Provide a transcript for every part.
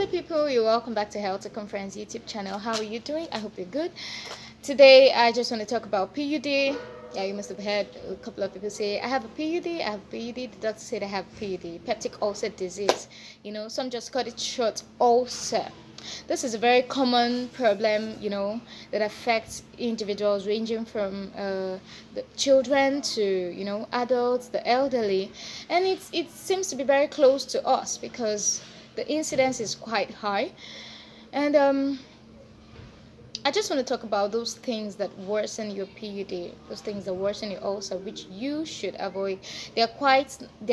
lovely people, you're welcome back to Health Conference YouTube channel. How are you doing? I hope you're good. Today I just want to talk about PUD. Yeah, you must have heard a couple of people say I have a PUD, I have PUD. The doctor said I have PUD, peptic ulcer disease. Some just cut it short, ulcer. This is a very common problem, that affects individuals ranging from the children to, adults, the elderly. And it seems to be very close to us because the incidence is quite high. And I just want to talk about those things that worsen your PUD, those things that worsen your ulcer, which you should avoid. They're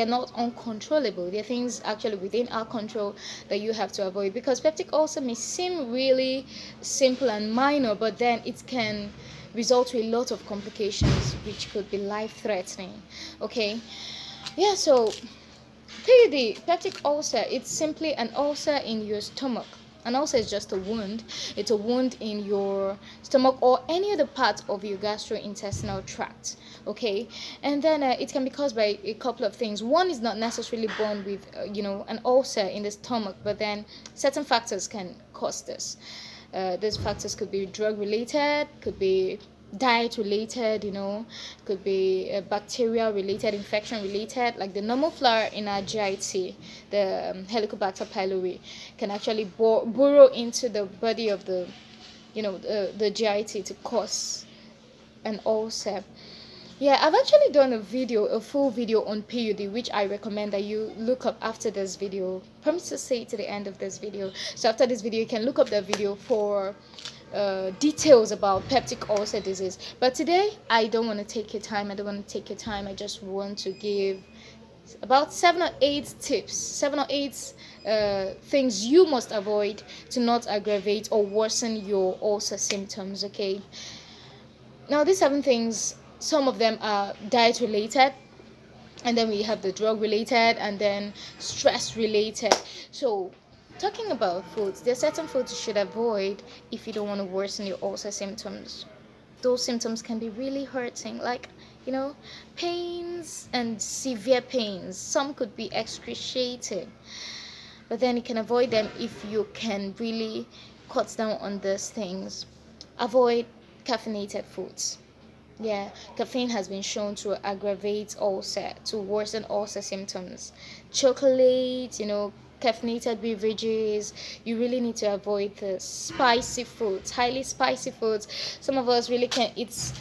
not uncontrollable. They're things actually within our control that you have to avoid, because peptic ulcer may seem really simple and minor, but then it can result to a lot of complications, which could be life-threatening. Okay, yeah, so PUD, peptic ulcer, it's simply an ulcer in your stomach. An ulcer is just a wound. It's a wound in your stomach or any other part of your gastrointestinal tract. Okay, and then it can be caused by a couple of things. One is not necessarily born with an ulcer in the stomach, but then certain factors can cause this. These factors could be drug related, could be diet related, could be bacteria related, infection related, like the normal flora in our GIT, the Helicobacter pylori, can actually burrow into the body of the GIT to cause an ulcer. Yeah, I've actually done a full video on PUD, which I recommend that you look up after this video. Promise to stay to the end of this video. So after this video, you can look up the video for details about peptic ulcer disease. But today I don't want to take your time. I just want to give about 7 or 8 tips, 7 or 8 things you must avoid to not aggravate or worsen your ulcer symptoms. Okay, now these 7 things, some of them are diet related, and then we have the drug related, and then stress related. So talking about foods, there are certain foods you should avoid if you don't want to worsen your ulcer symptoms. Those symptoms can be really hurting, like pains and severe pains. Some could be excruciating, but then you can avoid them if you can really cut down on these things. Avoid caffeinated foods. Yeah, caffeine has been shown to aggravate ulcer, to worsen ulcer symptoms. Chocolate, caffeinated beverages, you really need to avoid the spicy foods, highly spicy foods. Some of us really can eat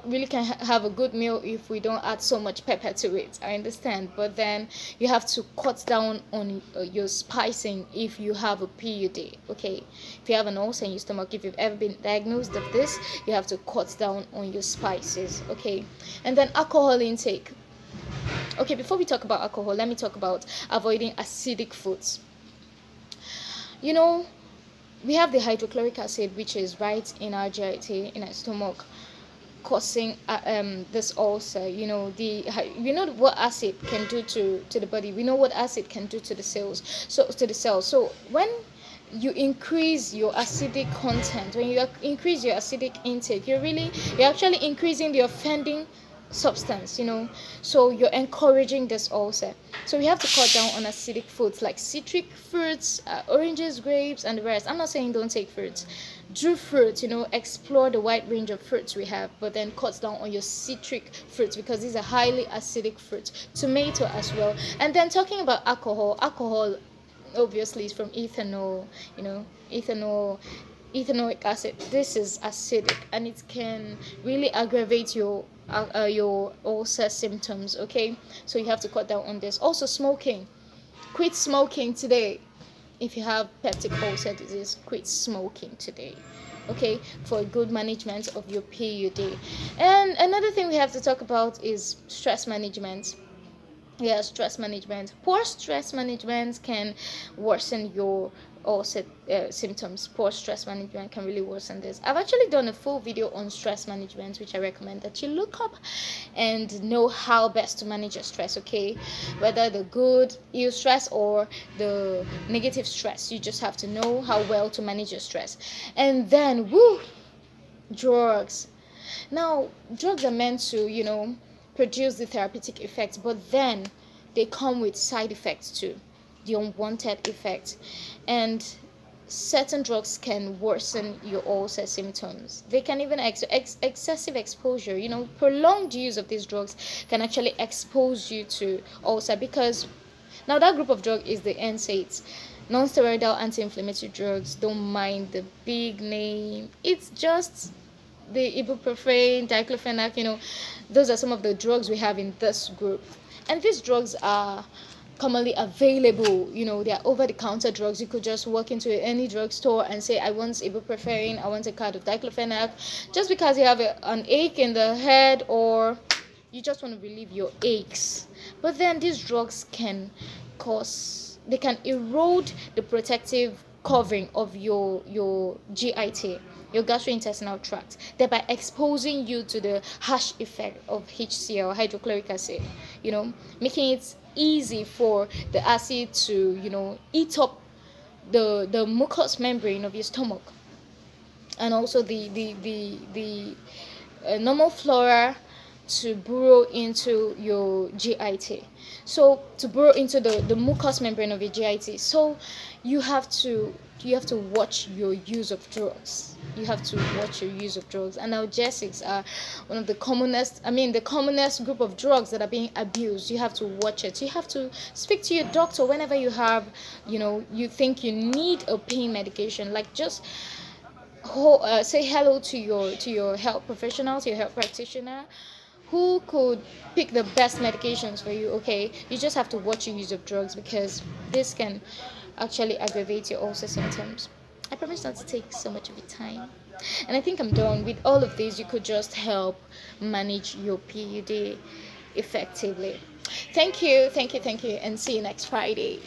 really can have a good meal if we don't add so much pepper to it. I understand, but then you have to cut down on your spicing if you have a PUD. Okay, if you have an ulcer in your stomach, if you've ever been diagnosed of this, you have to cut down on your spices. Okay, and then alcohol intake. Okay, before we talk about alcohol, let me talk about avoiding acidic foods. We have the hydrochloric acid, which is right in our GIT, in our stomach, causing this ulcer. We know what acid can do to the body. We know what acid can do to the cells. So when you increase your acidic content, when you increase your acidic intake, you're actually increasing the offending substance, so you're encouraging this ulcer. So we have to cut down on acidic foods like citric fruits, oranges, grapes, and the rest. I'm not saying don't take fruits. Do fruits, explore the wide range of fruits we have, but then cut down on your citric fruits because these are highly acidic fruits. Tomato as well. And then talking about alcohol obviously is from ethanol, ethanoic acid. This is acidic, and it can really aggravate your ulcer symptoms. Okay, so you have to cut down on this. Also, smoking. Quit smoking today. If you have peptic ulcer disease, quit smoking today. Okay, for good management of your PUD. And another thing we have to talk about is stress management. Yeah, stress management. Poor stress management can worsen your ulcer symptoms. Poor stress management can really worsen this. I've actually done a full video on stress management, which I recommend that you look up and know how best to manage your stress. Okay, whether the good ill stress or the negative stress, you just have to know how well to manage your stress. And then drugs. Now, drugs are meant to produce the therapeutic effects, but then they come with side effects too. the unwanted effects. And certain drugs can worsen your ulcer symptoms. They can even excessive exposure, prolonged use of these drugs can actually expose you to ulcer, because now that group of drug is the NSAIDs, non-steroidal anti-inflammatory drugs. Don't mind the big name, it's just the ibuprofen, diclofenac. Those are some of the drugs we have in this group, and these drugs are commonly available. They are over-the-counter drugs. You could just walk into any drugstore and say, I want ibuprofen, I want a card of diclofenac, just because you have an ache in the head, or you just want to relieve your aches. But then these drugs can they can erode the protective covering of your GIT, your gastrointestinal tract, thereby exposing you to the harsh effect of HCl, hydrochloric acid, making it easy for the acid to eat up the mucous membrane of your stomach, and also the normal flora to burrow into your GIT. So to burrow into the mucous membrane of your GIT. So you have to watch your use of drugs. You have to watch your use of drugs. And analgesics are one of the commonest group of drugs that are being abused. You have to watch it. You have to speak to your doctor whenever you have, you think you need a pain medication. Like, just say hello to your health professional, to your health practitioner, who could pick the best medications for you. Okay, you just have to watch your use of drugs, because this can actually aggravate your ulcer symptoms. I promise not to take so much of your time, and I think I'm done with all of these. You could just help manage your PUD effectively. Thank you, and see you next Friday.